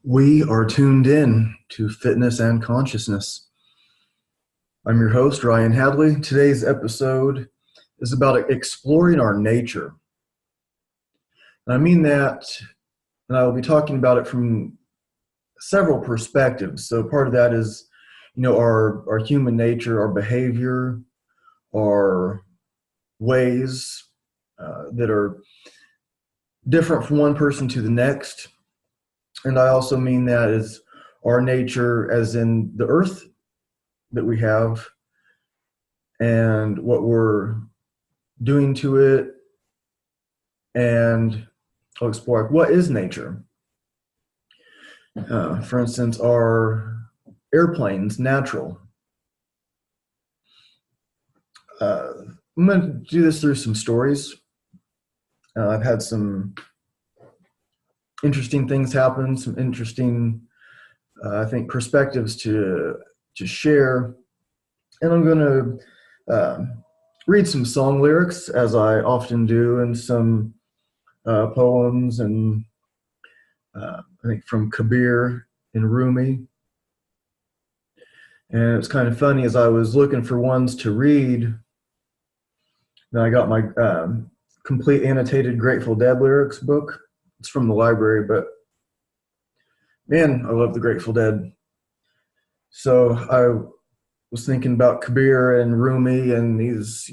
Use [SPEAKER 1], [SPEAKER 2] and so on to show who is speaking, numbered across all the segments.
[SPEAKER 1] We are tuned in to fitness and consciousness. I'm your host, Ryan Hadley. Today's episode is about exploring our nature. And I mean that, and I will be talking about it from several perspectives. So part of that is, our human nature, our behavior, our ways that are different from one person to the next. And I also mean that as our nature as in the earth that we have and what we're doing to it. And I'll explore what is nature. For instance, are airplanes natural? I'm going to do this through some stories. I've had some interesting things happen, some interesting, I think, perspectives to share. And I'm going to read some song lyrics, as I often do, and some poems, and I think from Kabir and Rumi. And it's kind of funny, as I was looking for ones to read, then I got my complete annotated Grateful Dead lyrics book. It's from the library, but man, I love the Grateful Dead. So I was thinking about Kabir and Rumi and these,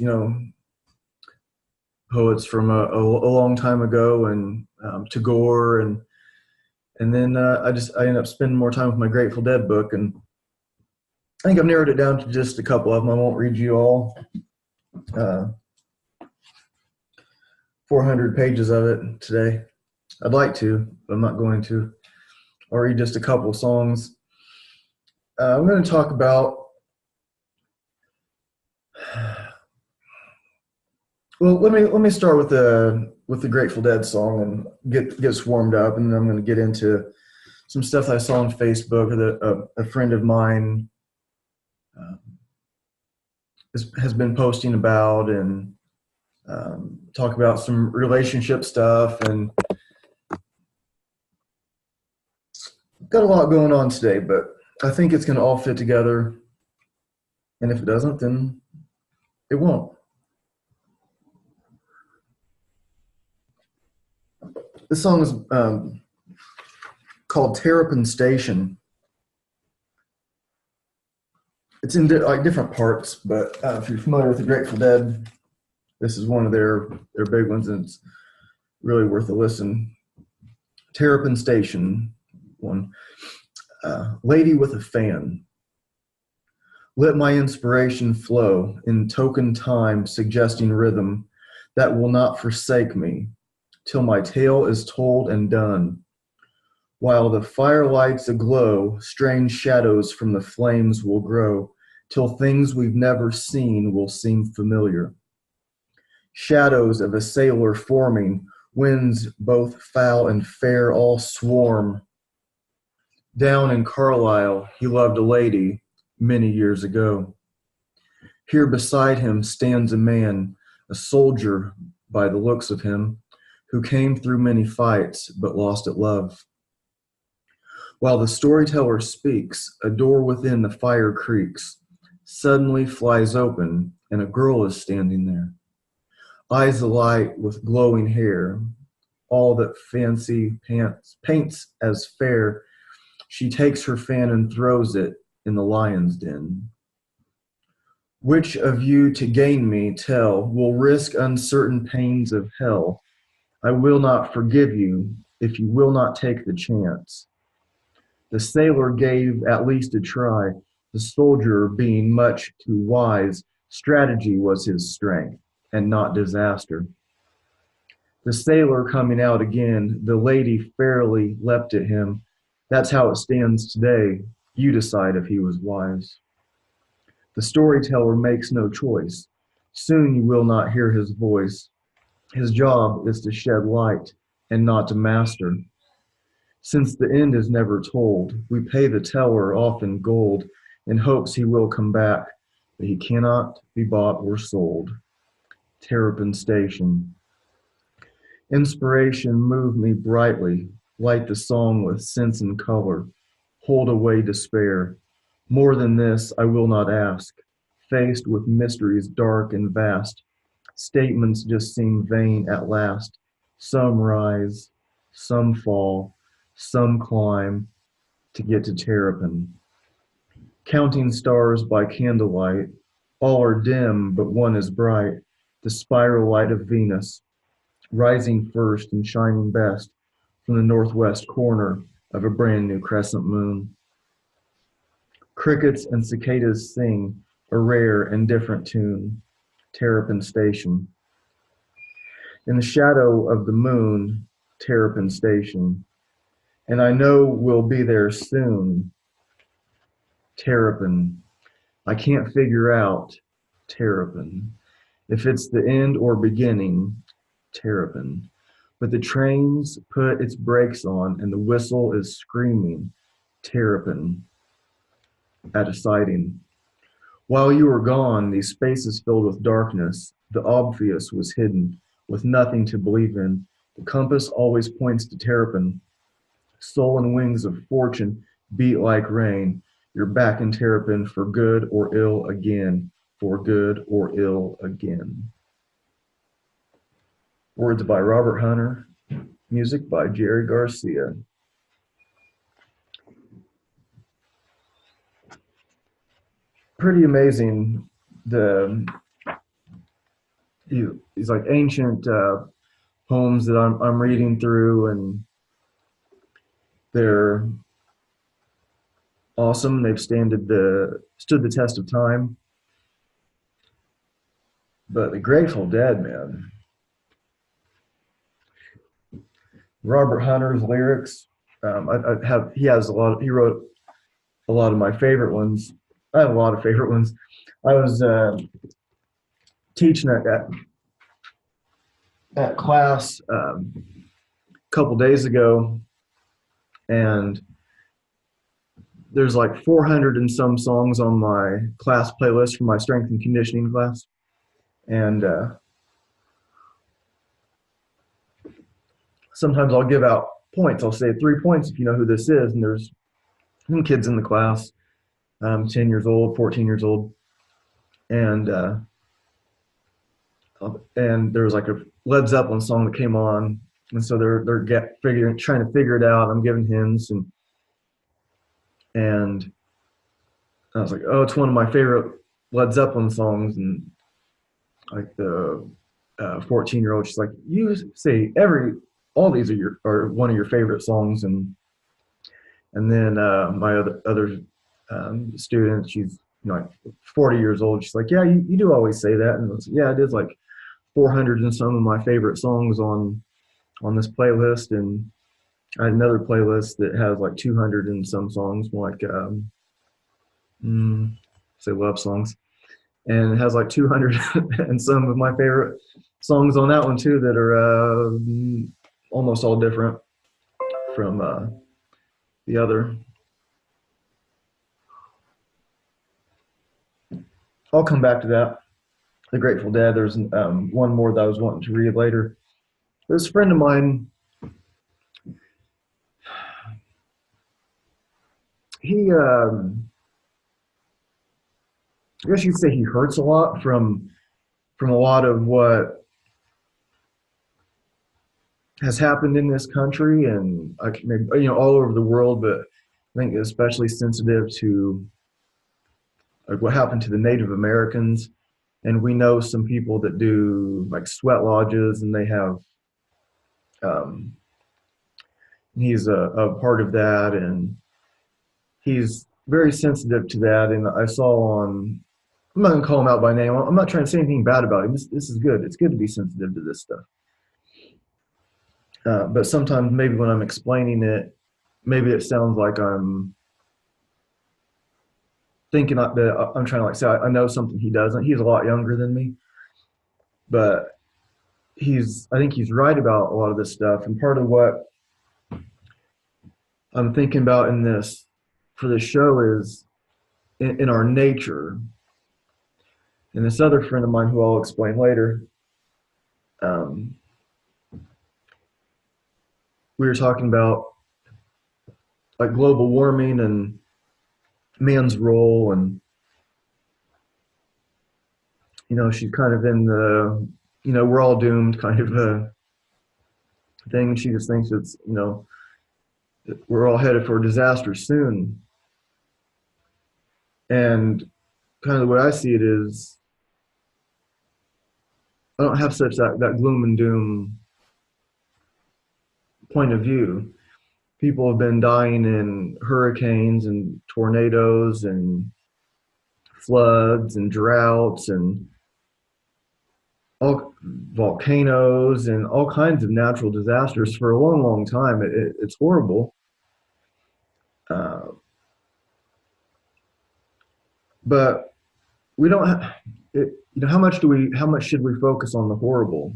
[SPEAKER 1] poets from a long time ago, and Tagore, and then I ended up spending more time with my Grateful Dead book, and I think I've narrowed it down to just a couple of them. I won't read you all 400 pages of it today. I'd like to, but I'm not going to. I'll read just a couple songs. I'm going to talk about, well, let me start with the Grateful Dead song and get us warmed up, and then I'm going to get into some stuff that I saw on Facebook that a friend of mine has been posting about, and talk about some relationship stuff, and got a lot going on today, but I think it's going to all fit together, and if it doesn't, then it won't. This song is called Terrapin Station. It's in different parts, but if you're familiar with the Grateful Dead, this is one of their big ones, and it's really worth a listen. Terrapin Station, one. Lady with a fan. Let my inspiration flow in token time, suggesting rhythm that will not forsake me till my tale is told and done. While the firelight's aglow, strange shadows from the flames will grow, till things we've never seen will seem familiar. Shadows of a sailor forming, winds both foul and fair all swarm. Down in Carlisle, he loved a lady many years ago. Here beside him stands a man, a soldier by the looks of him, who came through many fights but lost at love. While the storyteller speaks, a door within the fire creaks, suddenly flies open, and a girl is standing there. Eyes alight with glowing hair, all that fancy paints as fair. She takes her fan and throws it in the lion's den. Which of you to gain me, tell, will risk uncertain pains of hell? I will not forgive you if you will not take the chance. The sailor gave at least a try. The soldier, being much too wise, strategy was his strength, and not disaster. The sailor coming out again, the lady fairly leapt at him. That's how it stands today. You decide if he was wise. The storyteller makes no choice. Soon you will not hear his voice. His job is to shed light and not to master. Since the end is never told, we pay the teller often gold in hopes he will come back, but he cannot be bought or sold. Terrapin Station. Inspiration moved me brightly light the song with sense and color, hold away despair. More than this I will not ask, faced with mysteries dark and vast. Statements just seem vain at last. Some rise, some fall, some climb to get to Terrapin. Counting stars by candlelight, all are dim, but one is bright, the spiral light of Venus, rising first and shining best from the northwest corner of a brand new crescent moon. Crickets and cicadas sing a rare and different tune, Terrapin Station. In the shadow of the moon, Terrapin Station. And I know we'll be there soon, Terrapin. I can't figure out, Terrapin, if it's the end or beginning, Terrapin. But the train's put its brakes on and the whistle is screaming, Terrapin, at a siding. While you were gone, these spaces filled with darkness, the obvious was hidden, with nothing to believe in. The compass always points to Terrapin. Soul and wings of fortune beat like rain. You're back in Terrapin for good or ill again, for good or ill again. Words by Robert Hunter, music by Jerry Garcia. Pretty amazing. These like ancient poems that I'm reading through, and they're awesome. They've stood the test of time. But the Grateful Dead, man. Robert Hunter's lyrics. He wrote a lot of my favorite ones. I have a lot of favorite ones. I was teaching at class a couple days ago, and there's like 400 and some songs on my class playlist for my strength and conditioning class. And sometimes I'll give out points. I'll say 3 points if you know who this is. And there's some kids in the class, 10 years old, 14 years old. And there was like a Led Zeppelin song that came on. And so they're trying to figure it out. I'm giving hints, and I was like, oh, it's one of my favorite Led Zeppelin songs. And like the 14-year-old, she's like, you say all these are one of your favorite songs. And then my other student, she's like 40 years old. She's like, yeah, you do always say that. And I was like, yeah, it is like 400 and some of my favorite songs on this playlist. And I had another playlist that has like 200 and some songs, more like say love songs, and it has like 200 and some of my favorite songs on that one too that are almost all different from the other. I'll come back to that. The Grateful Dead. There's one more that I was wanting to read later. This friend of mine, he, I guess you'd say he hurts a lot from a lot of what has happened in this country, and maybe, all over the world, but I think especially sensitive to like what happened to the Native Americans. And we know some people that do like sweat lodges, and they have he's a part of that, and he's very sensitive to that. And I saw I'm not gonna call him out by name. I'm not trying to say anything bad about him. This is good. It's good to be sensitive to this stuff. But sometimes maybe when I'm explaining it, maybe it sounds like I'm thinking that I'm trying to like say I know something he doesn't. He's a lot younger than me, but I think he's right about a lot of this stuff. And part of what I'm thinking about for this show is in our nature. And this other friend of mine, who I'll explain later, we were talking about like global warming and man's role, and she's kind of in the we're all doomed kind of a thing. She just thinks it's we're all headed for a disaster soon. And kind of the way I see it is, I don't have such that gloom and doom point of view. People have been dying in hurricanes and tornadoes and floods and droughts and all volcanoes and all kinds of natural disasters for a long, long time. It's horrible. Uh, but we don't have, how much should we focus on the horrible?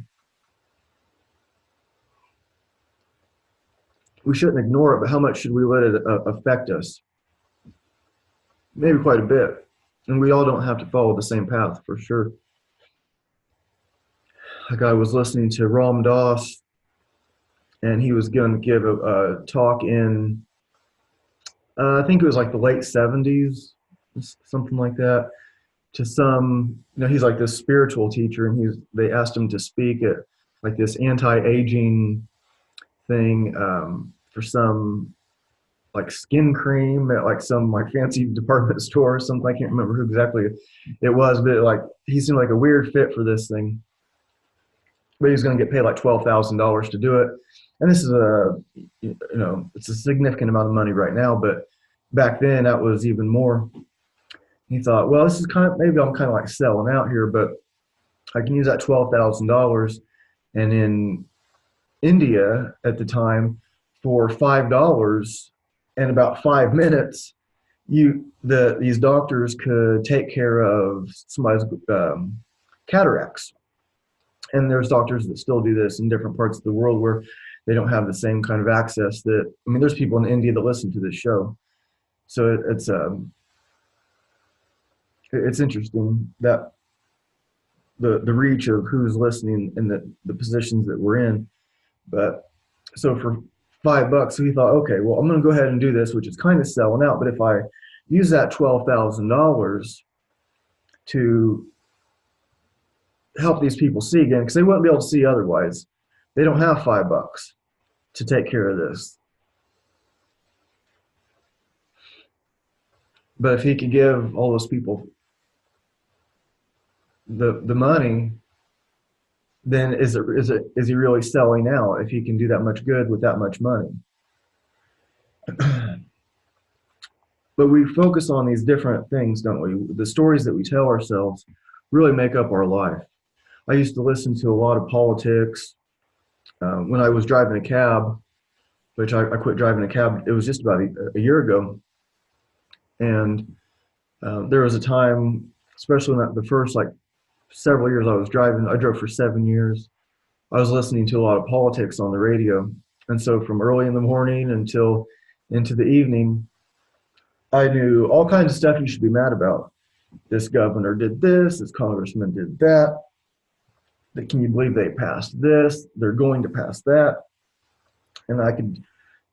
[SPEAKER 1] We shouldn't ignore it, but how much should we let it affect us? Maybe quite a bit. And we all don't have to follow the same path for sure. Like I was listening to Ram Dass, and he was going to give a talk in, I think it was like the late 70s, something like that, to some, he's like this spiritual teacher, and they asked him to speak at like this anti-aging thing for some like skin cream at like some like fancy department store or something. I can't remember who exactly it was, but like he seemed like a weird fit for this thing. But he was going to get paid like $12,000 to do it. And this is it's a significant amount of money right now, but back then that was even more. He thought, well, this is maybe I'm kind of like selling out here, but I can use that $12,000. And in India at the time, for $5 and about 5 minutes, these doctors could take care of somebody's cataracts. And there's doctors that still do this in different parts of the world where they don't have the same kind of access there's people in India that listen to this show. So it's interesting that the reach of who's listening and the positions that we're in. But so for $5, we thought, okay, well, I'm going to go ahead and do this, which is kind of selling out. But if I use that $12,000 to help these people see again, because they wouldn't be able to see otherwise. They don't have $5 to take care of this. But if he could give all those people the money, then is he really selling out if he can do that much good with that much money? But we focus on these different things, don't we? The stories that we tell ourselves really make up our life. I used to listen to a lot of politics when I was driving a cab, which I quit driving a cab. It was just about a year ago. And there was a time, especially in the first like several years I was driving, I drove for 7 years. I was listening to a lot of politics on the radio. And so from early in the morning until into the evening, I knew all kinds of stuff you should be mad about. This governor did this, this congressman did that. Can you believe they passed this? They're going to pass that. And I could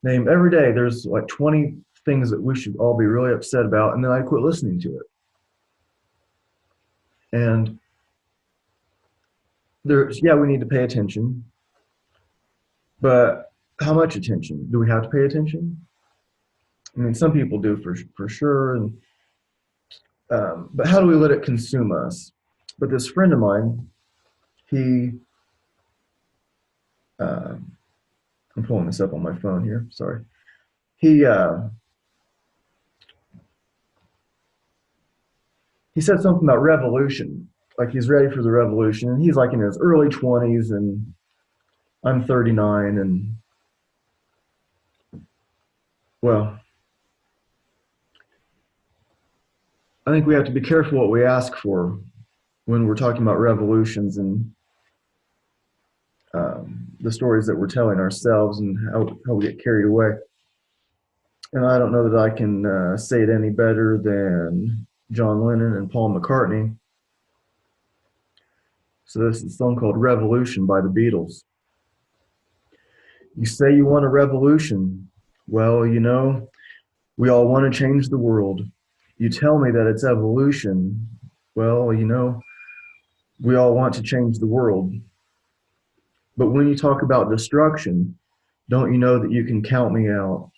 [SPEAKER 1] name every day, there's like 20 things that we should all be really upset about. And then I quit listening to it. And we need to pay attention. But how much attention? Do we have to pay attention? I mean, some people do for sure. And but how do we let it consume us? But this friend of mine, I'm pulling this up on my phone here. Sorry. He said something about revolution. Like he's ready for the revolution. And he's like in his early 20s, and I'm 39. And well, I think we have to be careful what we ask for when we're talking about revolutions and the stories that we're telling ourselves and how we get carried away. And I don't know that I can say it any better than John Lennon and Paul McCartney. So this is a song called Revolution by the Beatles. You say you want a revolution. Well, we all want to change the world. You tell me that it's evolution. Well, we all want to change the world. But when you talk about destruction, don't you know that you can count me out?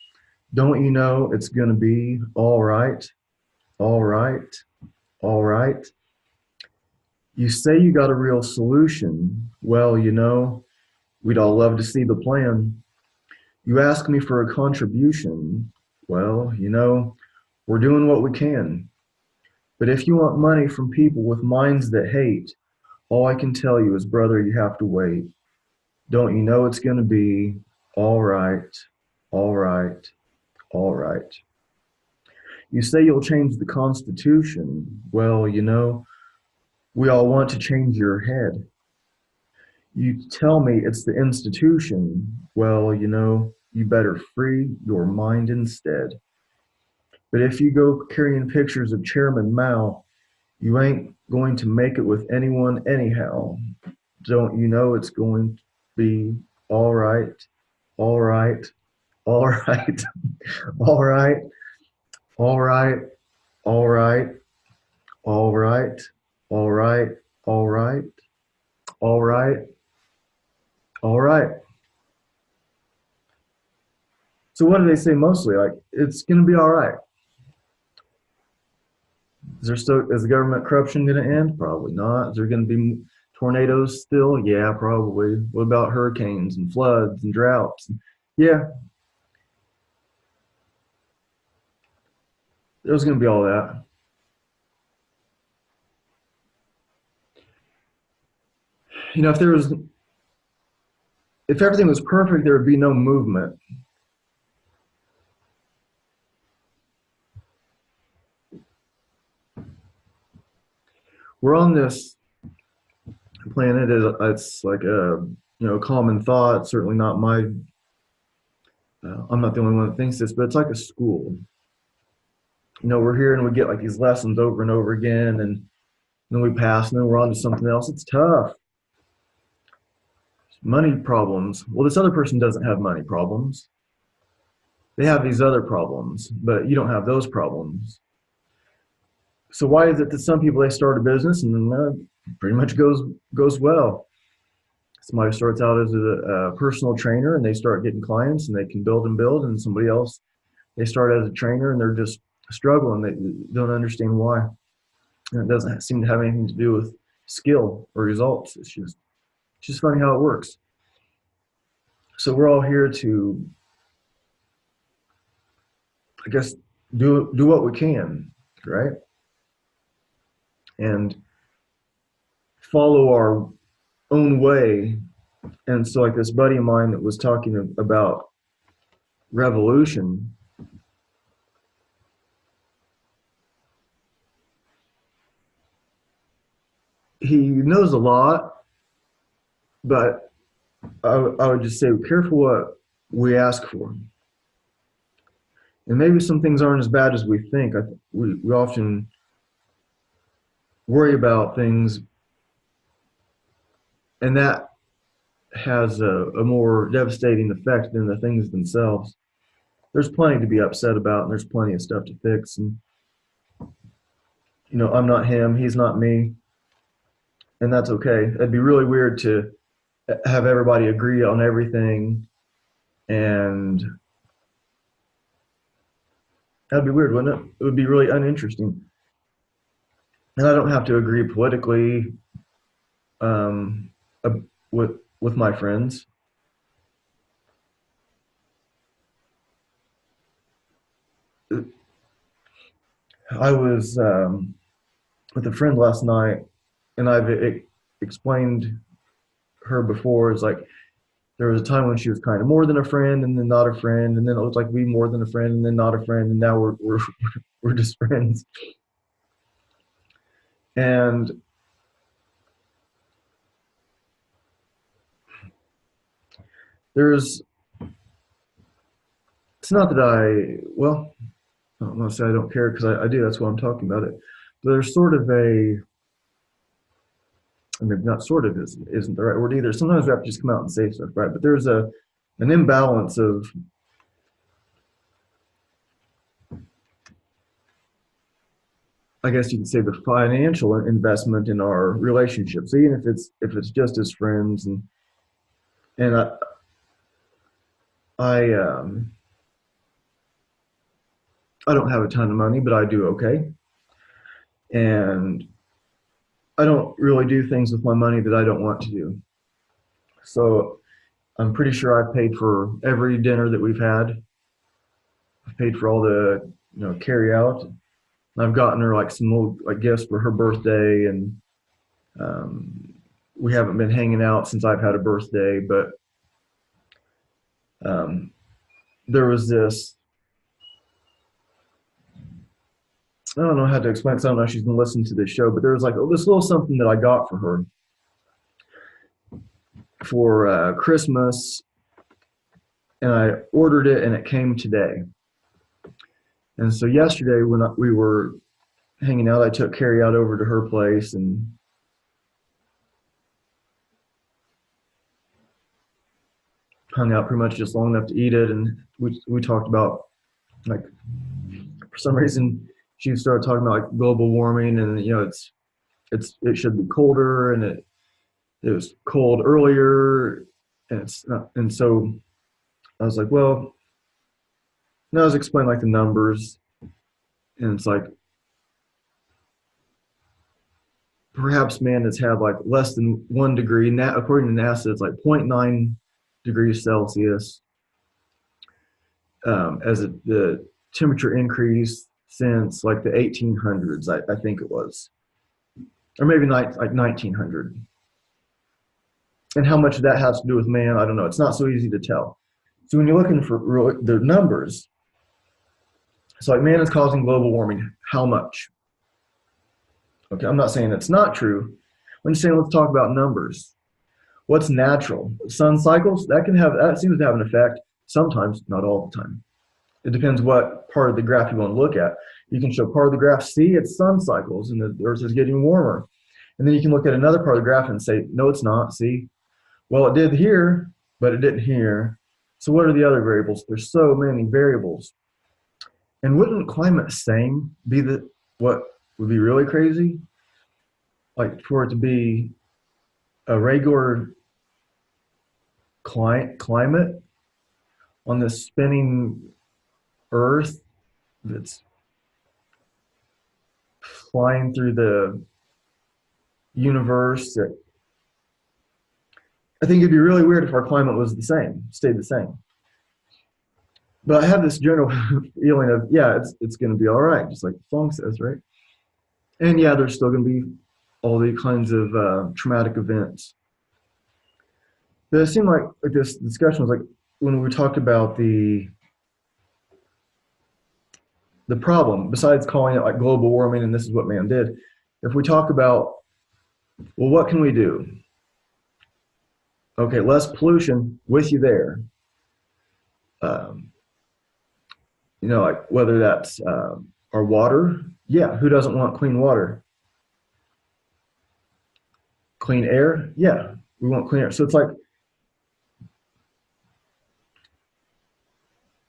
[SPEAKER 1] Don't you know it's going to be all right, all right, all right? You say you got a real solution. Well, we'd all love to see the plan. You ask me for a contribution. Well, we're doing what we can. But if you want money from people with minds that hate, all I can tell you is, brother, you have to wait. Don't you know it's going to be all right, all right, all right? You say you'll change the Constitution. Well, we all want to change your head. You tell me it's the institution. Well, you better free your mind instead. But if you go carrying pictures of Chairman Mao, you ain't going to make it with anyone anyhow. Don't you know it's going to be all right, all right, all right, all right, all right, all right, all right, all right, all right, all right, all right. So what do they say mostly? Like, it's going to be all right. Is the government corruption going to end? Probably not. Is there going to be tornadoes still? Yeah, probably. What about hurricanes and floods and droughts? Yeah, there's going to be all that. You know, if everything was perfect, there would be no movement. We're on this planet. It's like a common thought. Certainly not my. I'm not the only one that thinks this, but it's like a school. We're here and we get like these lessons over and over again, and then we pass, and then we're on to something else. It's tough. Money problems. Well, this other person doesn't have money problems. They have these other problems, but you don't have those problems. So why is it that some people, they start a business and then pretty much goes well? Somebody starts out as a personal trainer and they start getting clients and they can build and build, and somebody else, they start as a trainer and they're just struggling. They don't understand why. And it doesn't seem to have anything to do with skill or results. It's just funny how it works. So we're all here to, I guess, do what we can, right? And follow our own way. And so, like this buddy of mine that was talking about revolution, he knows a lot, but I would just say, careful what we ask for. And maybe some things aren't as bad as we think. We often worry about things, and that has a more devastating effect than the things themselves. There's plenty to be upset about, and there's plenty of stuff to fix. And I'm not him, he's not me, and that's okay. It'd be really weird to have everybody agree on everything, and that'd be weird, wouldn't it? It would be really uninteresting. And I don't have to agree politically um, with my friends. I was with a friend last night, and I've explained her before. It's like there was a time when she was kind of more than a friend, and then not a friend, and then it was like we more than a friend, and then not a friend, and now we're we're just friends. And there's, it's not that I'm gonna say I don't care, because I do. That's why I'm talking about it. But there's sort of I mean, not sort of isn't the right word either. Sometimes we have to just come out and say stuff, right? But there's an imbalance of, I guess you could say, the financial investment in our relationships, even if it's just as friends. And I I don't have a ton of money, but I do okay. And I don't really do things with my money that I don't want to do. So I'm pretty sure I've paid for every dinner that we've had. I've paid for all the carry out. And I've gotten her like some little like gifts for her birthday, and um, we haven't been hanging out since I've had a birthday. But um, there was this. I don't know how to explain. 'Cause I don't know if she's gonna listen to this show, but there was like this little something that I got for her for Christmas, and I ordered it, and it came today. And so yesterday, when we were hanging out, I took Carrie out over to her place and hung out pretty much just long enough to eat it. And we talked about, like, for some reason she started talking about like global warming, and it should be colder, and it was cold earlier, and it's not, and so I was like, well, no, I was explaining like the numbers, and it's like perhaps man has had like less than 1 degree. Now, according to NASA, it's like zero point 0.9 degrees Celsius as the temperature increase since like the 1800s, I think it was, or maybe like 1900. And how much of that has to do with man, I don't know. It's not so easy to tell. So when you're looking for the numbers, so like man is causing global warming. How much? Okay, I'm not saying it's not true. I'm just saying let's talk about numbers. What's natural? Sun cycles, that seems to have an effect sometimes, not all the time. It depends what part of the graph you want to look at. You can show part of the graph, see, it's sun cycles and the earth is getting warmer. And then you can look at another part of the graph and say, no, it's not. See, well, it did here, but it didn't here. So what are the other variables? There's so many variables. And wouldn't climate same be what would be really crazy? Like for it to be a regular climate on this spinning earth that's flying through the universe. I think it'd be really weird if our climate was the same, stayed the same. But I have this general feeling of, yeah, it's going to be all right, just like the song says, right? And yeah, there's still going to be all the kinds of traumatic events. But it seemed like this discussion was like when we talked about the problem, besides calling it like global warming and this is what man did, if we talk about, well, what can we do? Okay, less pollution, with you there. Um, like whether that's our water, yeah, who doesn't want clean water? Clean air, yeah, we want clean air. So it's like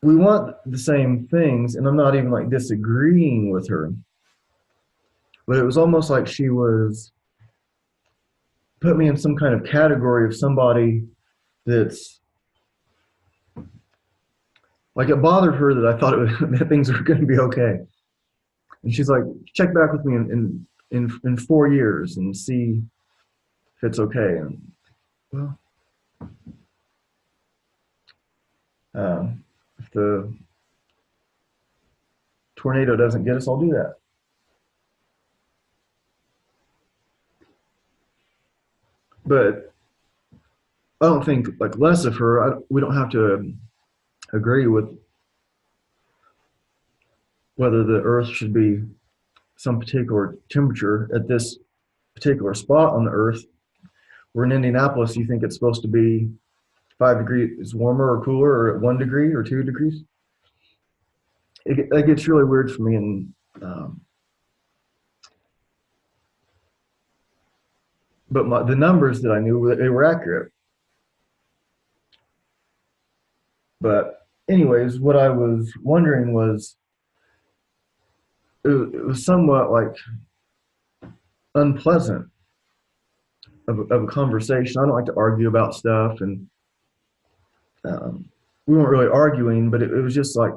[SPEAKER 1] we want the same things, and I'm not even like disagreeing with her, but it was almost like she was put me in some kind of category of somebody that's like it bothered her that I thought that things were going to be okay, and she's like, check back with me in 4 years and see if it's okay. And well, if the tornado doesn't get us, I'll do that. But I don't think like less of her. We don't have to agree with whether the Earth should be some particular temperature at this particular spot on the Earth. We're in Indianapolis. You think it's supposed to be 5 degrees warmer or cooler, or at 1 degree or 2 degrees? It gets really weird for me, and but the numbers that I knew, they were accurate. But anyways, what I was wondering was it was somewhat like unpleasant of a conversation. I don't like to argue about stuff, and um, we weren't really arguing, but it was just like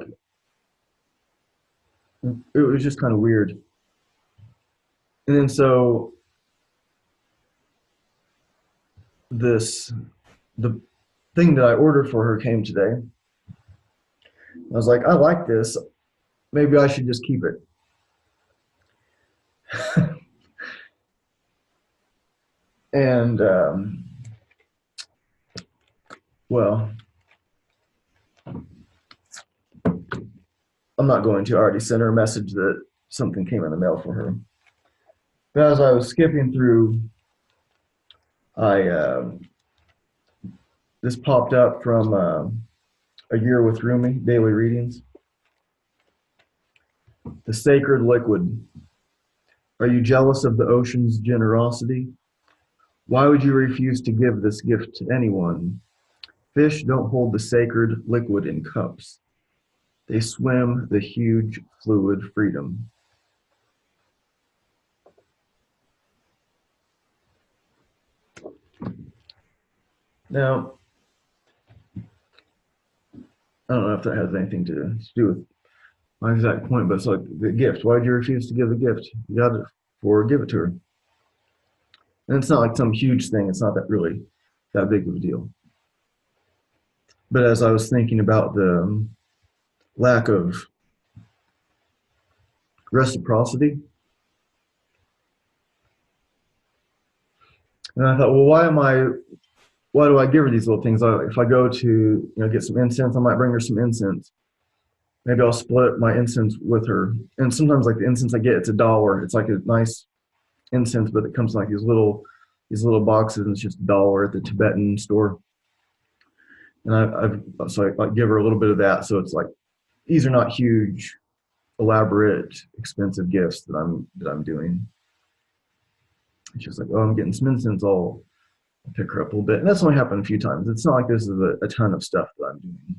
[SPEAKER 1] it was just kind of weird. And then so this the thing that I ordered for her came today. I was like, I like this. Maybe I should just keep it. And well, I'm not going to. I already sent her a message that something came in the mail for her. But as I was skipping through, I this popped up from A Year with Rumi daily readings. The sacred liquid. Are you jealous of the ocean's generosity? Why would you refuse to give this gift to anyone? Fish don't hold the sacred liquid in cups. They swim the huge fluid freedom. Now, I don't know if that has anything to do with my exact point, but it's like the gift. Why did you refuse to give the gift? You got it for give it to her. And it's not like some huge thing. It's not that really that big of a deal. But as I was thinking about the lack of reciprocity, and I thought, well, why do I give her these little things? If I go to get some incense, I might bring her some incense. Maybe I'll split my incense with her. And sometimes like the incense I get, it's $1. It's like a nice incense, but it comes in like these little boxes, and it's just $1 at the Tibetan store. And I give her a little bit of that. So it's like these are not huge, elaborate, expensive gifts that I'm doing. And she's like, oh, I'm getting some incense. I'll pick her up a little bit. And that's only happened a few times. It's not like this is a ton of stuff that I'm doing.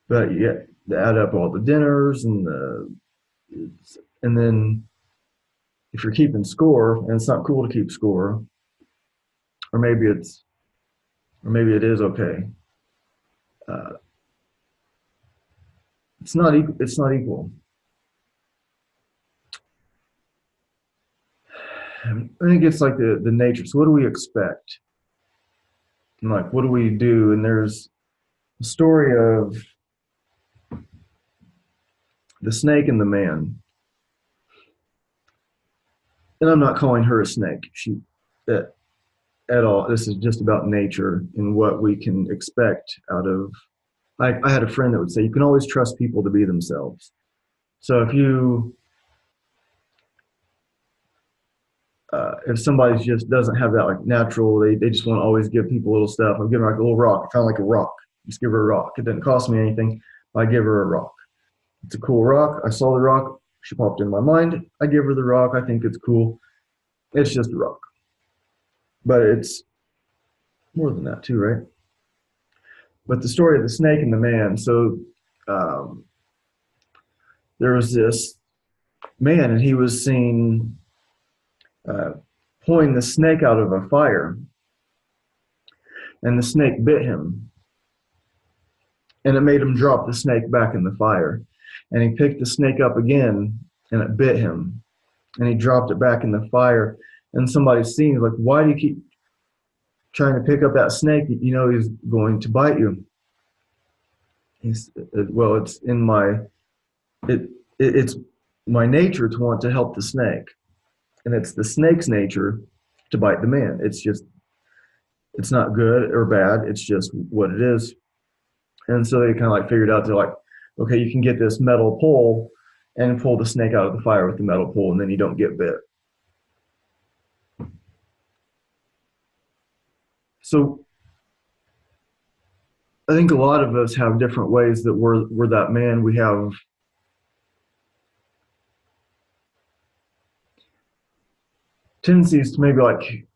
[SPEAKER 1] But yeah, to add up all the dinners and then if you're keeping score, and it's not cool to keep score, or maybe it is okay. Uh, it's not equal. It's not equal. I think it's like the nature. So what do we expect? And like, what do we do? And there's a story of the snake and the man. And I'm not calling her a snake. She at, at all. This is just about nature and what we can expect out of. I had a friend that would say you can always trust people to be themselves. So if somebody just doesn't have that like natural, they just want to always give people little stuff. I'm giving her like a little rock. I found like a rock. Just give her a rock. It doesn't cost me anything. I give her a rock. It's a cool rock. I saw the rock. She popped in my mind. I give her the rock. I think it's cool. It's just a rock. But it's more than that too, right? But the story of the snake and the man. So um, there was this man, and he was seen uh, pulling the snake out of a fire, and the snake bit him, and it made him drop the snake back in the fire. And he picked the snake up again, and it bit him, and he dropped it back in the fire. And somebody's seen like, why do you keep trying to pick up that snake? You know he's going to bite you. Well, it's my nature to want to help the snake, and it's the snake's nature to bite the man. It's not good or bad. It's just what it is. And so they kind of like figured out, they're like, okay, you can get this metal pole and pull the snake out of the fire with the metal pole, and then you don't get bit. So I think a lot of us have different ways that we're that man. We have tendencies to maybe like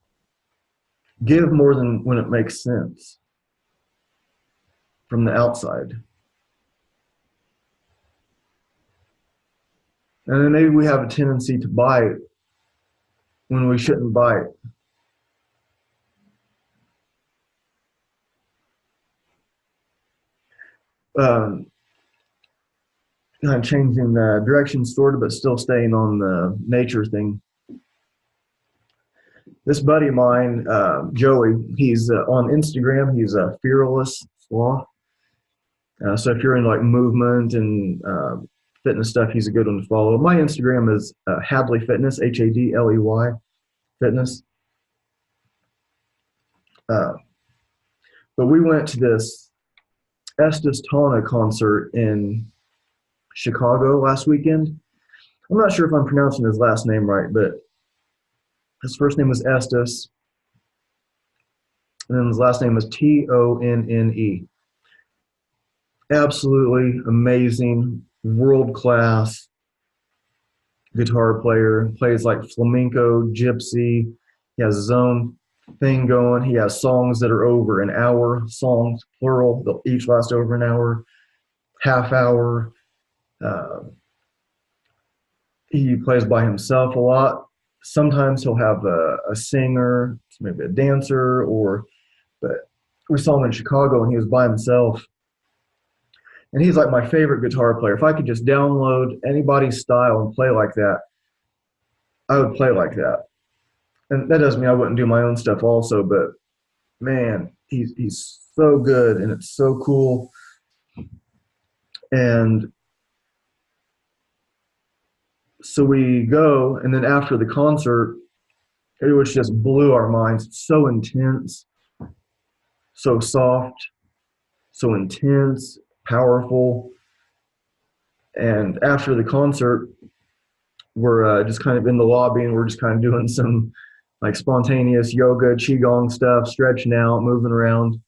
[SPEAKER 1] give more than when it makes sense. from the outside. And then maybe we have a tendency to buy it when we shouldn't buy it. Um, Kind of changing the direction sort of, but still staying on the nature thing. This buddy of mine, Joey, he's on Instagram. He's a fearless sloth. So if you're in like movement and fitness stuff, he's a good one to follow. My Instagram is Hadley Fitness, Hadley Fitness. Uh, but we went to this Estes Tana concert in Chicago last weekend. I'm not sure if I'm pronouncing his last name right, but his first name was Estes, and then his last name was Tonne. Absolutely amazing, world class guitar player. Plays like flamenco, gypsy. He has his own thing going. He has songs that are over an hour, songs plural. They'll each last over an hour, half hour. He plays by himself a lot. Sometimes he'll have a singer, maybe a dancer, but we saw him in Chicago and he was by himself. And he's like my favorite guitar player. If I could just download anybody's style and play like that, I would play like that. And that doesn't mean I wouldn't do my own stuff also, but man, he's so good and it's so cool. And so we go, and then after the concert, it was just blew our minds. It's so intense, so soft, so intense, powerful. And after the concert, we're just kind of in the lobby, and we're just kind of doing some like spontaneous yoga, qigong stuff, stretching out, moving around.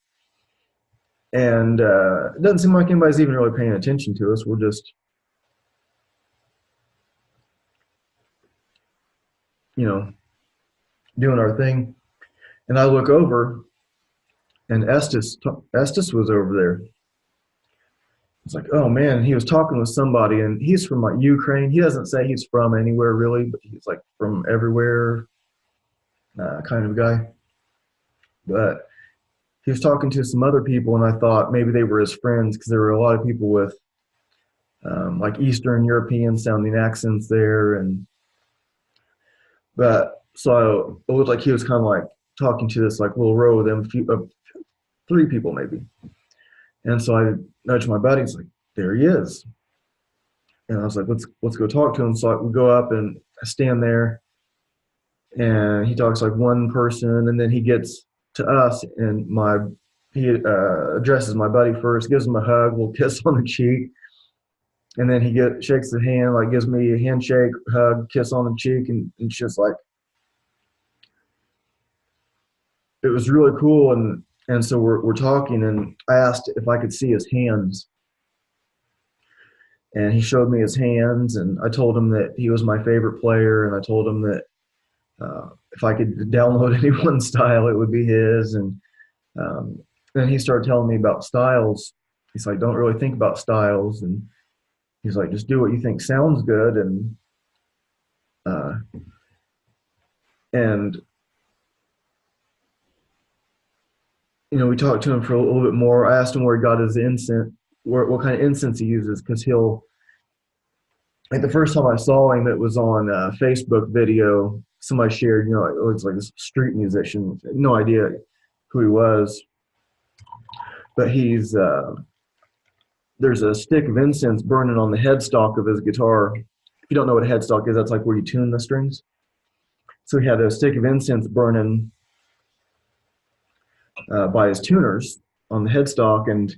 [SPEAKER 1] And it doesn't seem like anybody's even really paying attention to us. We're just, doing our thing. And I look over, and Estes was over there. It's like, oh man, he was talking with somebody, and he's from like Ukraine. He doesn't say he's from anywhere really, but he's like from everywhere kind of guy. But he was talking to some other people, and I thought maybe they were his friends because there were a lot of people with like Eastern European sounding accents there, but so it looked like he was kind of like talking to this like little row of them, three people maybe. And so I nudged my buddy. He's like, there he is. And I was like, let's go talk to him. So we go up and I stand there, and he talks like one person, and then he gets to us, and he addresses my buddy first, gives him a hug, little kiss on the cheek, and then he shakes the hand, like gives me a handshake, hug, kiss on the cheek, and it's just like, it was really cool. And so we're talking, and I asked if I could see his hands, and he showed me his hands, and I told him that he was my favorite player, and I told him that if I could download anyone's style, it would be his. And then he started telling me about styles. He's like, don't really think about styles, and he's like, just do what you think sounds good. And we talked to him for a little bit more. I asked him where he got his incense, what kind of incense he uses, because like the first time I saw him, it was on a Facebook video somebody shared. It looks like a street musician. No idea who he was, but there's a stick of incense burning on the headstock of his guitar. If you don't know what a headstock is, that's like where you tune the strings. So he had a stick of incense burning by his tuners on the headstock, and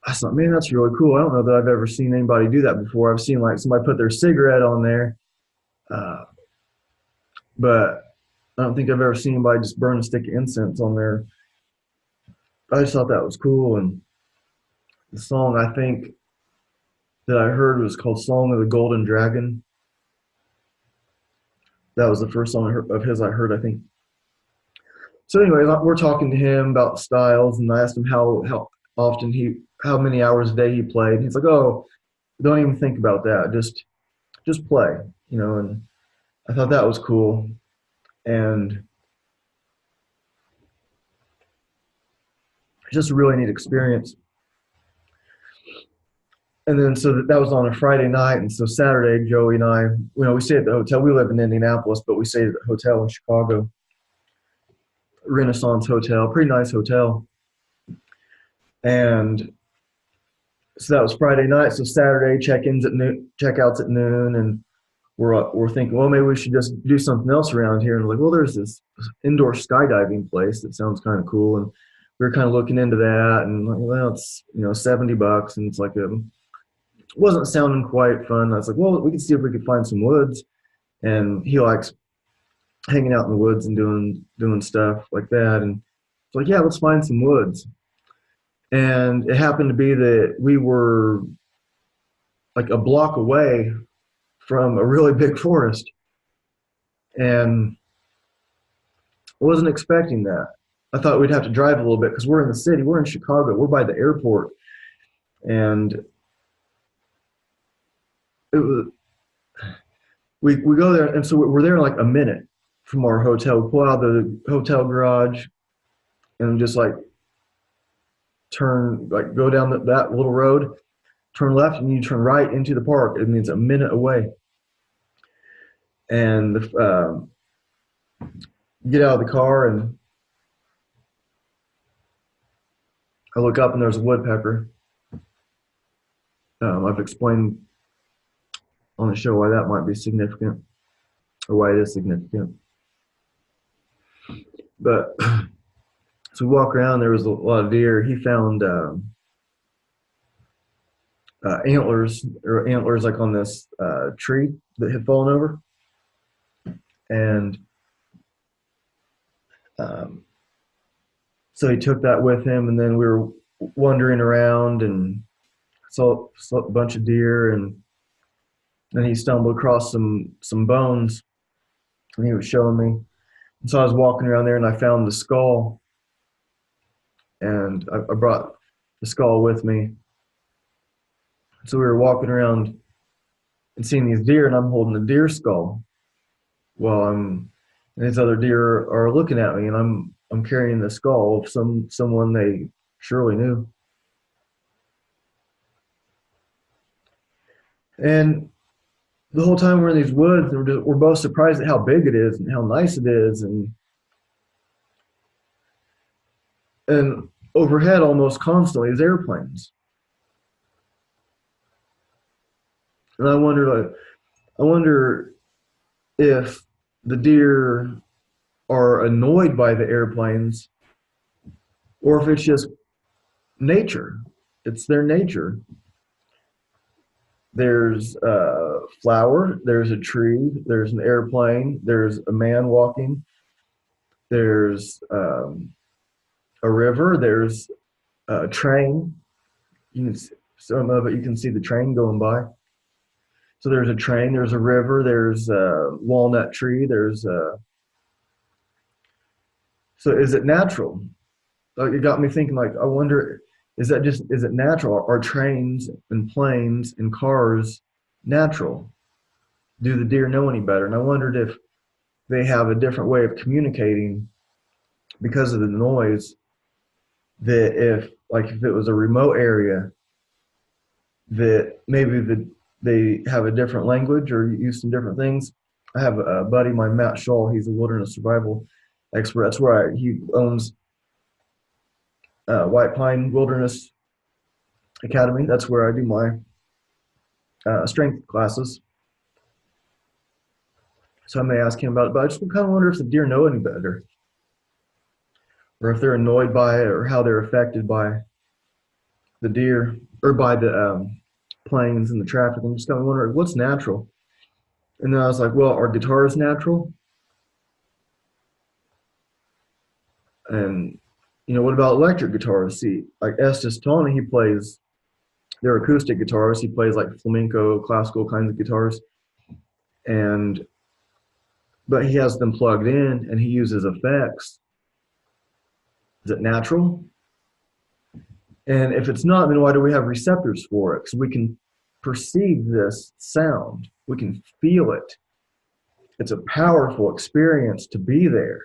[SPEAKER 1] I thought, man, that's really cool. I don't know that I've ever seen anybody do that before. I've seen like somebody put their cigarette on there, but I don't think I've ever seen anybody just burn a stick of incense on there. I just thought that was cool. And the song I think that I heard was called "Song of the Golden Dragon." That was the first song of his I heard, I think. So anyway, we're talking to him about styles, and I asked him how often how many hours a day he played. And he's like, "Oh, don't even think about that. Just play," you know. And I thought that was cool, and just a really neat experience. And then so that was on a Friday night, and so Saturday, Joey and I, we stayed at the hotel. We live in Indianapolis, but we stayed at the hotel in Chicago, Renaissance Hotel, pretty nice hotel. And so that was Friday night. So Saturday, check-ins at noon, checkouts at noon, and we're thinking, well, maybe we should just do something else around here. And we're like, well, there's this indoor skydiving place that sounds kind of cool, and we were kind of looking into that, and like, well, it's $70, and it's like wasn't sounding quite fun. I was like, well, we could see if we could find some woods, and he likes hanging out in the woods and doing stuff like that, and it's like, yeah, let's find some woods. And it happened to be that we were like a block away from a really big forest, and I wasn't expecting that. I thought we'd have to drive a little bit because we're in the city, we're in Chicago, we're by the airport, and it was, we go there, and so we're there in like a minute from our hotel. We pull out of the hotel garage and just like go down that little road, turn left, and you turn right into the park. It means a minute away. And get out of the car, and I look up, and there's a woodpecker. I've explained on the show why that might be significant, or why it is significant. But so we walk around. There was a lot of deer. He found antlers like on this tree that had fallen over, and so he took that with him. And then we were wandering around and saw a bunch of deer, and then he stumbled across some bones, and he was showing me. And so I was walking around there, and I found the skull, and I brought the skull with me. So we were walking around and seeing these deer, and I'm holding the deer skull while and these other deer are looking at me, and I'm carrying the skull of someone they surely knew. And the whole time we're in these woods, and we're both surprised at how big it is and how nice it is, and overhead almost constantly is airplanes. And I wonder if the deer are annoyed by the airplanes, or if it's just nature. It's their nature. There's a flower, there's a tree, there's an airplane, there's a man walking, there's a river, there's a train. Some of it you can see the train going by. So there's a train, there's a river, there's a walnut tree, so is it natural? Like, it got me thinking, like, I wonder, is it natural? Are trains and planes and cars natural? Do the deer know any better? And I wondered if they have a different way of communicating because of the noise, that if it was a remote area, that maybe they have a different language or use some different things. I have a buddy, my Matt Shaw, he's a wilderness survival expert. That's where he owns White Pine Wilderness Academy. That's where I do my strength classes. So I may ask him about it, but I just kind of wonder if the deer know any better, or if they're annoyed by it, or how they're affected by the deer, or by the planes and the traffic. I'm just kind of wondering what's natural. And then I was like, well, are guitars natural? And what about electric guitars? See, like Estes Tony, he plays, they're acoustic guitars. He plays like flamenco, classical kinds of guitars, but he has them plugged in, and he uses effects Is it natural? And if it's not, then why do we have receptors for it? Because we can perceive this sound. We can feel it. It's a powerful experience to be there.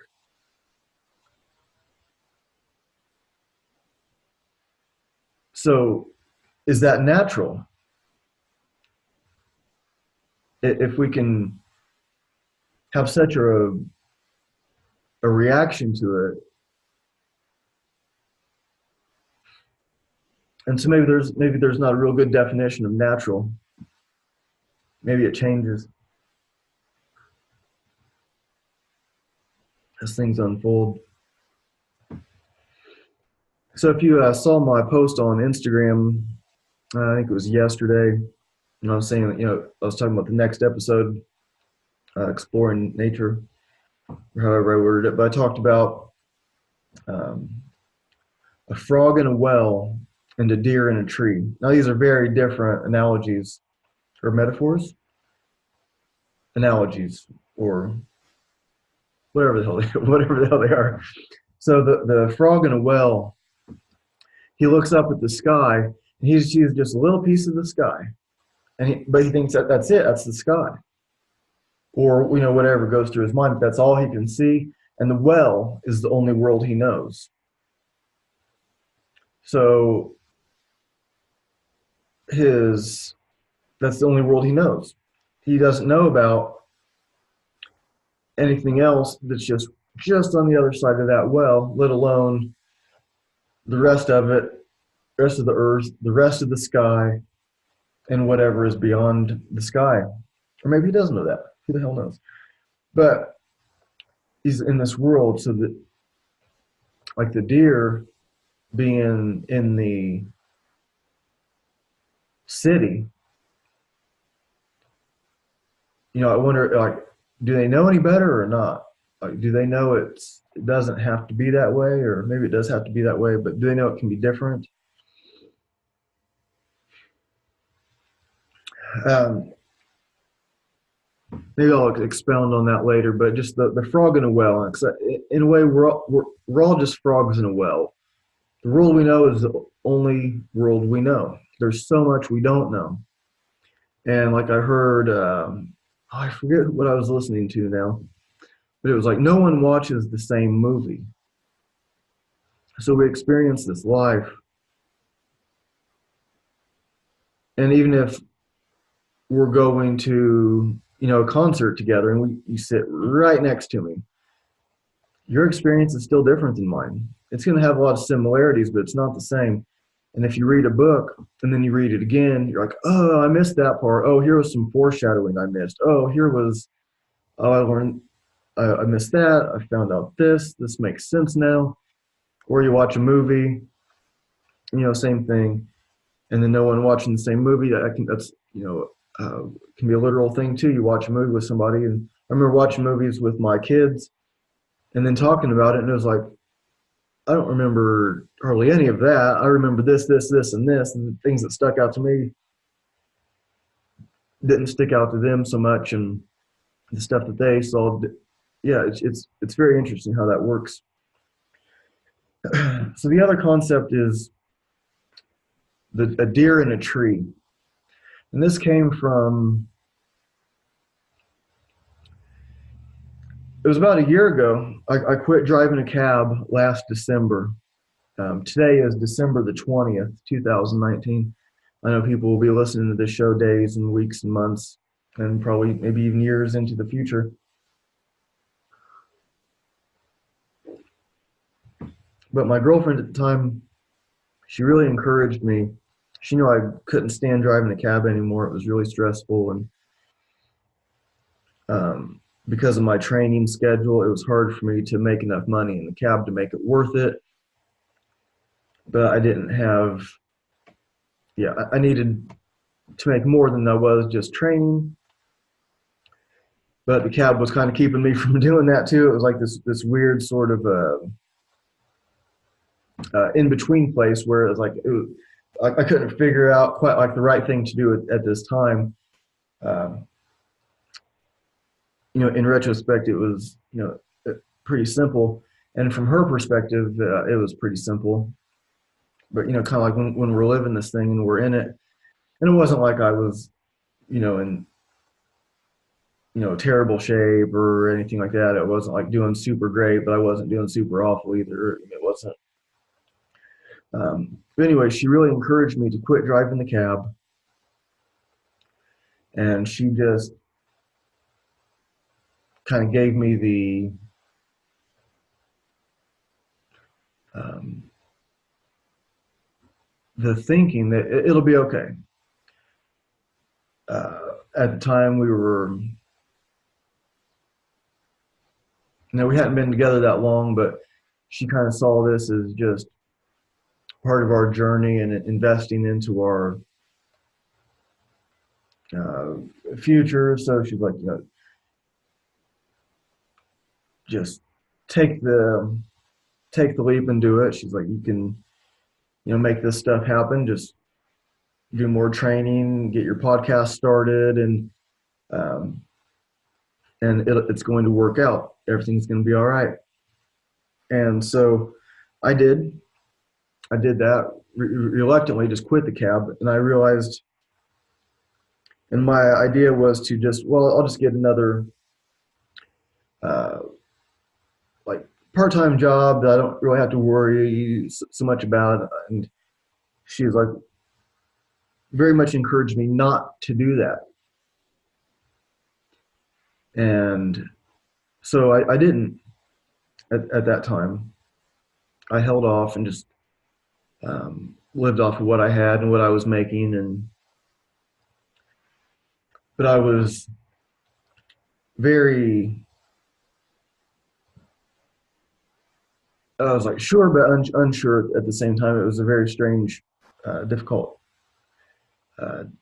[SPEAKER 1] So is that natural? If we can have such a reaction to it, and so maybe there's not a real good definition of natural. Maybe it changes as things unfold. So if you saw my post on Instagram, I think it was yesterday, and I was saying, I was talking about the next episode, exploring nature, or however I worded it, but I talked about a frog in a well and a deer in a tree. Now these are very different analogies or metaphors, or whatever the hell they are. So the frog in a well, he looks up at the sky, and he sees just a little piece of the sky, but he thinks that's it, that's the sky, or whatever goes through his mind. But that's all he can see, and the well is the only world he knows. So that's the only world he knows. He doesn't know about anything else that's just on the other side of that well, let alone the rest of it, the rest of the earth, the rest of the sky, and whatever is beyond the sky. Or maybe he doesn't know that. Who the hell knows? But he's in this world, so that, like the deer being in the city, I wonder, like, do they know any better or not? Like, do they know it doesn't have to be that way, or maybe it does have to be that way, but do they know it can be different? Maybe I'll expound on that later, but just the frog in a well. In a way, we're all just frogs in a well. The world we know is the only world we know. There's so much we don't know. And like I heard, I forget what I was listening to now, but it was like, no one watches the same movie. So we experience this life. And even if we're going to, a concert together, and you sit right next to me, your experience is still different than mine. It's going to have a lot of similarities, but it's not the same. And if you read a book and then you read it again, you're like, oh, I missed that part. Oh, here was some foreshadowing I missed. Oh, I learned, I missed that. I found out this makes sense now. Or you watch a movie, same thing. And then no one watching the same movie, that's can be a literal thing too. You watch a movie with somebody, and I remember watching movies with my kids and then talking about it, and it was like, I don't remember hardly any of that. I remember this, and this, and the things that stuck out to me didn't stick out to them so much, and the stuff that they saw, yeah, it's very interesting how that works. So the other concept is a deer in a tree. And this came from, it was about a year ago. I quit driving a cab last December. Today is December the 20th, 2019. I know people will be listening to this show days and weeks and months, and probably maybe even years into the future. But my girlfriend at the time, she really encouraged me. She knew I couldn't stand driving a cab anymore. It was really stressful, and because of my training schedule, it was hard for me to make enough money in the cab to make it worth it. But I didn't have, I needed to make more than I was just training. But the cab was kind of keeping me from doing that too. It was like this weird sort of in-between place where it was like, I couldn't figure out quite like the right thing to do at this time. In retrospect, it was, pretty simple. And from her perspective, it was pretty simple. But, you know, kind of like when we're living this thing and we're in it, and it wasn't like I was, you know, in, you know, terrible shape or anything like that. It wasn't like doing super great, but I wasn't doing super awful either. It wasn't. But anyway, she really encouraged me to quit driving the cab, and she just kind of gave me um, the thinking that it'll be okay. At the time, we hadn't been together that long, but she kind of saw this as just part of our journey and investing into our uh, future. So she's like, you know, just take the take the leap and do it. She's like, you can, you know, make this stuff happen. Just do more training, get your podcast started, um, and it's going to work out. Everything's going to be all right. And so I did. I did that reluctantly, just quit the cab, and I realized. And my idea was to just, well, I'll just get another uh, like part-time job that I don't really have to worry so much about. And she was like, very much encouraged me not to do that. And so I didn't at that time. I held off and just lived off of what I had and what I was making. But I was very, I was like sure, but unsure at the same time. It was a very strange, difficult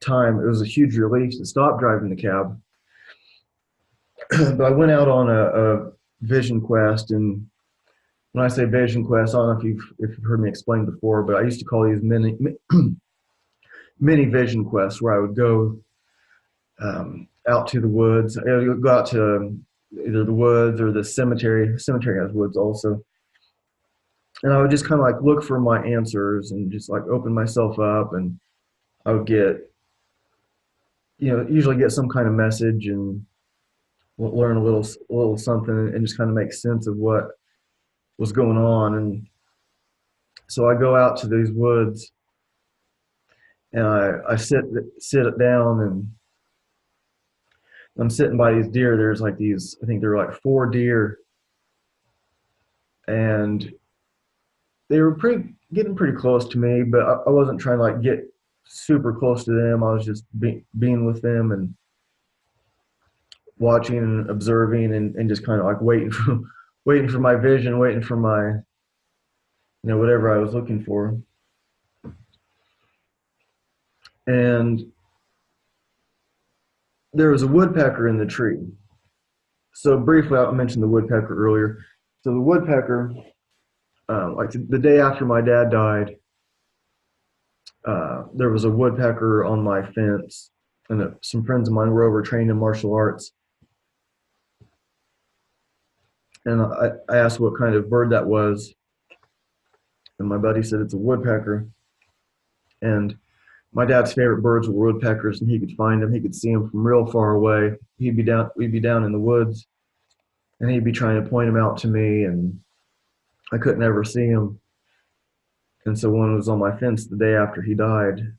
[SPEAKER 1] time. It was a huge relief to stop driving the cab. But I went out on a vision quest, and when I say vision quest, I don't know if you've heard me explain before, but I used to call these mini vision quests where I would go out to the woods. I would go out to either the woods or the cemetery. The cemetery has woods also, and I would just kind of like look for my answers and just like open myself up, and I would get, you know, usually get some kind of message and learn a little something and just kind of make sense of what was going on. And so I go out to these woods and I sit it down, and I'm sitting by these deer. There's like these, I think there were like 4 deer, and they were getting pretty close to me, but I wasn't trying to like get super close to them. I was just being with them and watching and observing and just kind of like waiting for my vision, waiting for my, you know, whatever I was looking for. And there was a woodpecker in the tree. So briefly, I mentioned the woodpecker earlier. So the woodpecker, like the day after my dad died, there was a woodpecker on my fence, and some friends of mine were over trained in martial arts. And I asked what kind of bird that was, and my buddy said it's a woodpecker. And my dad's favorite birds were woodpeckers, and he could find them. He could see them from real far away. We'd be down in the woods, and he'd be trying to point them out to me, and I couldn't ever see him. And so one was on my fence the day after he died,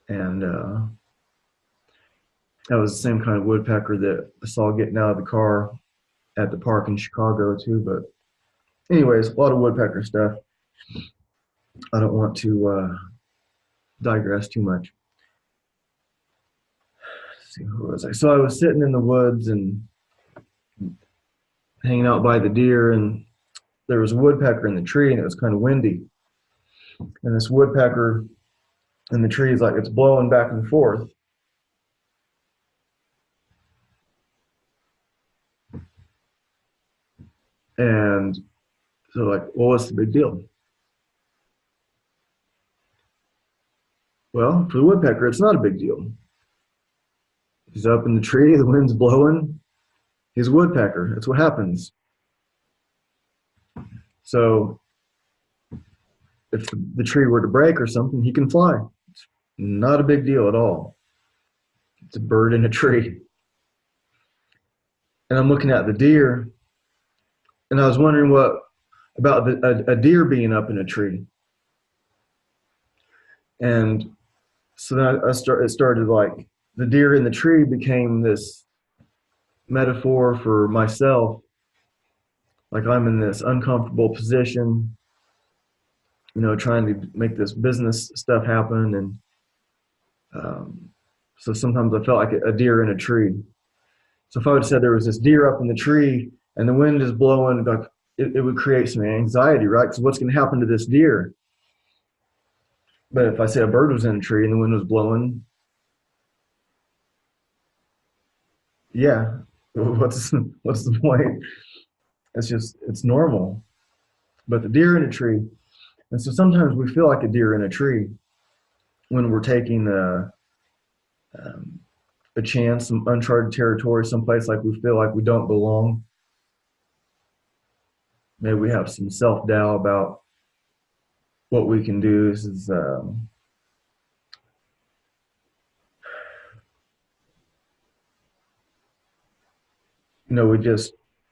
[SPEAKER 1] and that was the same kind of woodpecker that I saw getting out of the car at the park in Chicago too. But anyways, a lot of woodpecker stuff. I don't want to digress too much. Let's see, who was I? So I was sitting in the woods and hanging out by the deer, and there was a woodpecker in the tree, and it was kind of windy. And this woodpecker in the tree is like, it's blowing back and forth. And so like, well, what's the big deal? Well, for the woodpecker, it's not a big deal. He's up in the tree, the wind's blowing. He's a woodpecker. That's what happens. So if the tree were to break or something, he can fly. It's not a big deal at all. It's a bird in a tree. And I'm looking at the deer, and I was wondering what about a deer being up in a tree. And so then it started like the deer in the tree became this metaphor for myself. Like I'm in this uncomfortable position, trying to make this business stuff happen. And so sometimes I felt like a deer in a tree. So if I would have said there was this deer up in the tree and the wind is blowing, like it would create some anxiety, right? Because what's going to happen to this deer? But if I say a bird was in a tree and the wind was blowing, yeah, what's the point? It's normal. But the deer in a tree, and so sometimes we feel like a deer in a tree when we're taking a chance, some uncharted territory, someplace like we feel like we don't belong. Maybe we have some self-doubt about what we can do. This is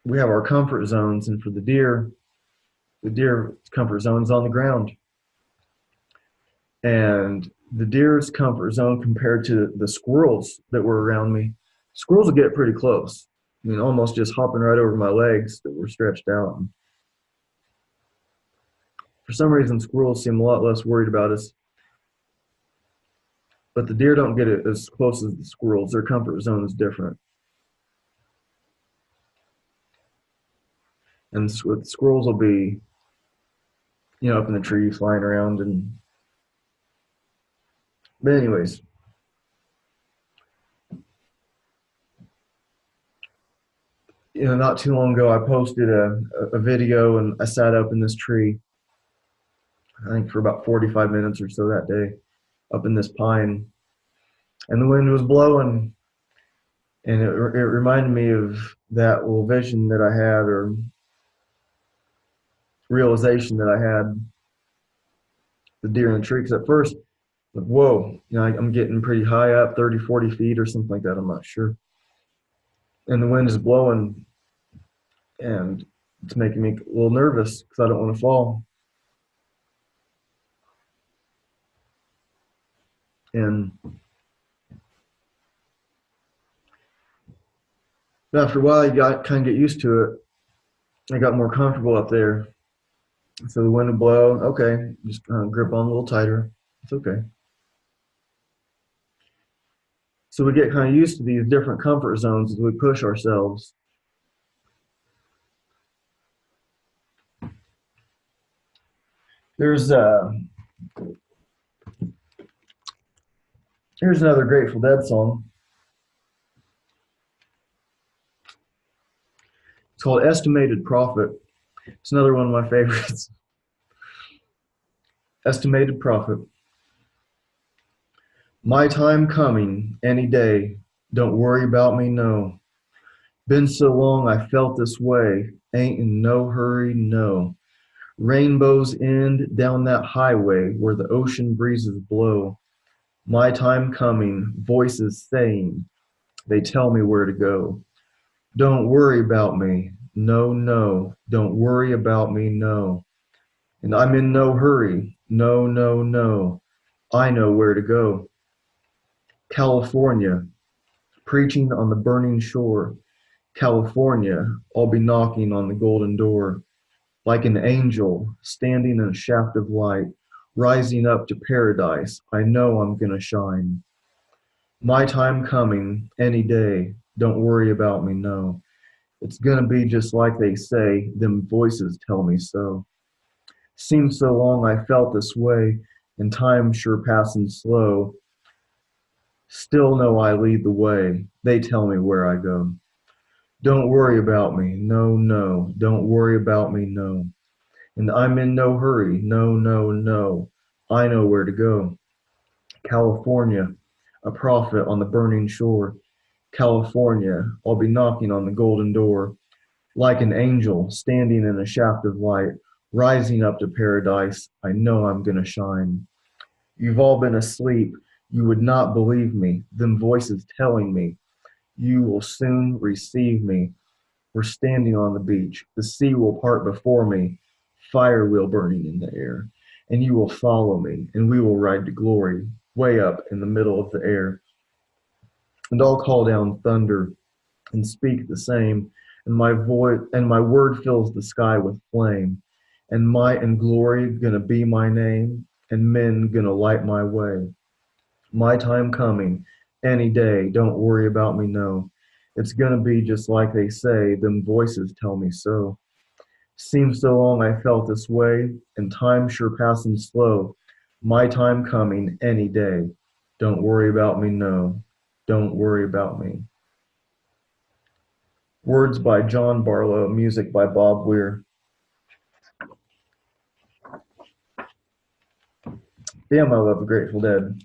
[SPEAKER 1] we have our comfort zones, and for the deer comfort zone's on the ground. And the deer's comfort zone compared to the squirrels that were around me, squirrels will get pretty close. I mean, almost just hopping right over my legs that were stretched out. And for some reason, squirrels seem a lot less worried about us. But the deer don't get it as close as the squirrels. Their comfort zone is different. And the squirrels will be, up in the tree flying around. But anyways, not too long ago, I posted a video, and I sat up in this tree, I think for about 45 minutes or so that day, up in this pine, and the wind was blowing, and it reminded me of that little vision that I had, or realization that I had, the deer in the tree. Because at first, like, whoa, I'm getting pretty high up, 30, 40 feet or something like that, I'm not sure. And the wind is blowing, and it's making me a little nervous because I don't want to fall. And after a while, you kind of get used to it. I got more comfortable up there. So the wind would blow. Okay, just grip on a little tighter. It's okay. So we get kind of used to these different comfort zones as we push ourselves. Here's another Grateful Dead song. It's called Estimated Profit. It's another one of my favorites. Estimated Profit. My time coming any day. Don't worry about me, no. Been so long I felt this way. Ain't in no hurry, no. Rainbows end down that highway where the ocean breezes blow. My time coming, voices saying, they tell me where to go. Don't worry about me, no, no. Don't worry about me, no. And I'm in no hurry, no, no, no. I know where to go. California, preaching on the burning shore. California, I'll be knocking on the golden door. Like an angel standing in a shaft of light, rising up to paradise, I know I'm gonna shine. My time coming any day, don't worry about me, no. It's gonna be just like they say, them voices tell me so. Seems so long I felt this way, and time sure passing slow. Still know I lead the way, they tell me where I go. Don't worry about me, no, no, don't worry about me, no. And I'm in no hurry, no, no, no. I know where to go. California, a prophet on the burning shore. California, I'll be knocking on the golden door. Like an angel standing in a shaft of light, rising up to paradise. I know I'm gonna shine. You've all been asleep. You would not believe me. Them voices telling me you will soon receive me. We're standing on the beach. The sea will part before me. Fire wheel burning in the air. And you will follow me, and we will ride to glory, way up in the middle of the air. And I'll call down thunder and speak the same, and my voice and my word fills the sky with flame. And might and glory gonna be my name, and men gonna light my way. My time coming, any day, don't worry about me, no. It's gonna be just like they say, them voices tell me so. Seems so long I felt this way, and time sure passing slow. My time coming any day. Don't worry about me, no. Don't worry about me. Words by John Barlow, music by Bob Weir. Damn, I love the Grateful Dead.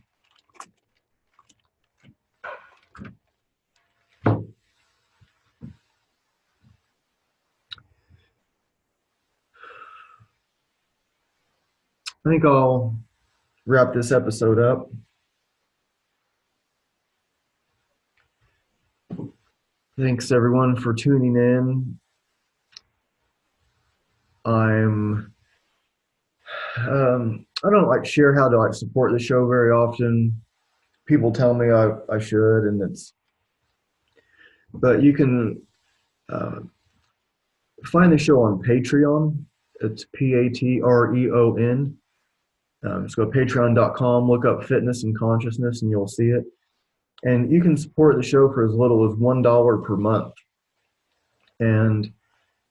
[SPEAKER 1] I think I'll wrap this episode up. Thanks everyone for tuning in. I don't like share how to support the show very often. People tell me I should, but you can find the show on Patreon. It's Patreon. Just go to patreon.com, look up Fitness and Consciousness, and you'll see it. And you can support the show for as little as $1 per month. And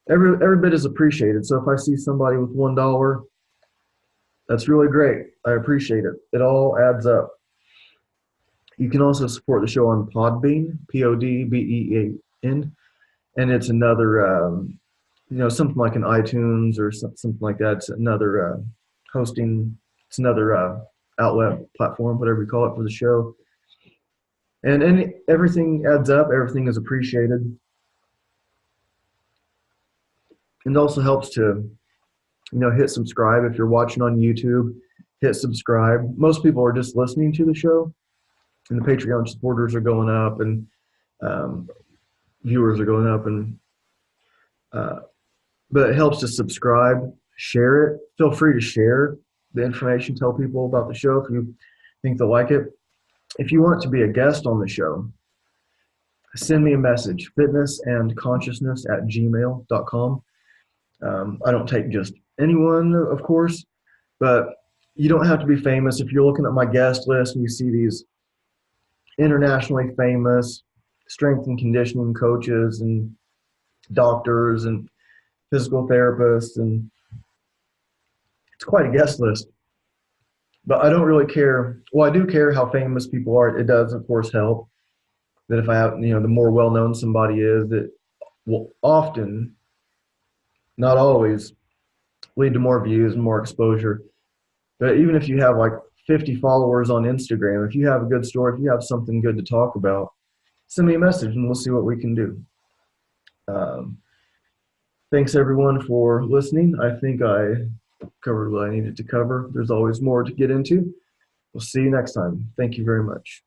[SPEAKER 1] every bit is appreciated. So if I see somebody with $1, that's really great. I appreciate it. It all adds up. You can also support the show on Podbean, Podbean, and it's another, something like an iTunes or something like that. It's another hosting. It's another outlet platform, whatever you call it, for the show. And everything adds up. Everything is appreciated. And it also helps to, hit subscribe. If you're watching on YouTube, hit subscribe. Most people are just listening to the show, and the Patreon supporters are going up, and viewers are going up. But it helps to subscribe, share it. Feel free to share the information. Tell people about the show if you think they'll like it. If you want to be a guest on the show, send me a message, fitnessandconsciousness@gmail.com. I don't take just anyone, of course, but you don't have to be famous. If you're looking at my guest list and you see these internationally famous strength and conditioning coaches and doctors and physical therapists, and it's quite a guest list. But I don't really care. Well, I do care how famous people are. It does, of course, help that if I have, the more well-known somebody is, that will often, not always, lead to more views and more exposure. But even if you have like 50 followers on Instagram, if you have a good story, if you have something good to talk about, send me a message and we'll see what we can do. Thanks everyone for listening. I think I covered what I needed to cover. There's always more to get into. We'll see you next time. Thank you very much.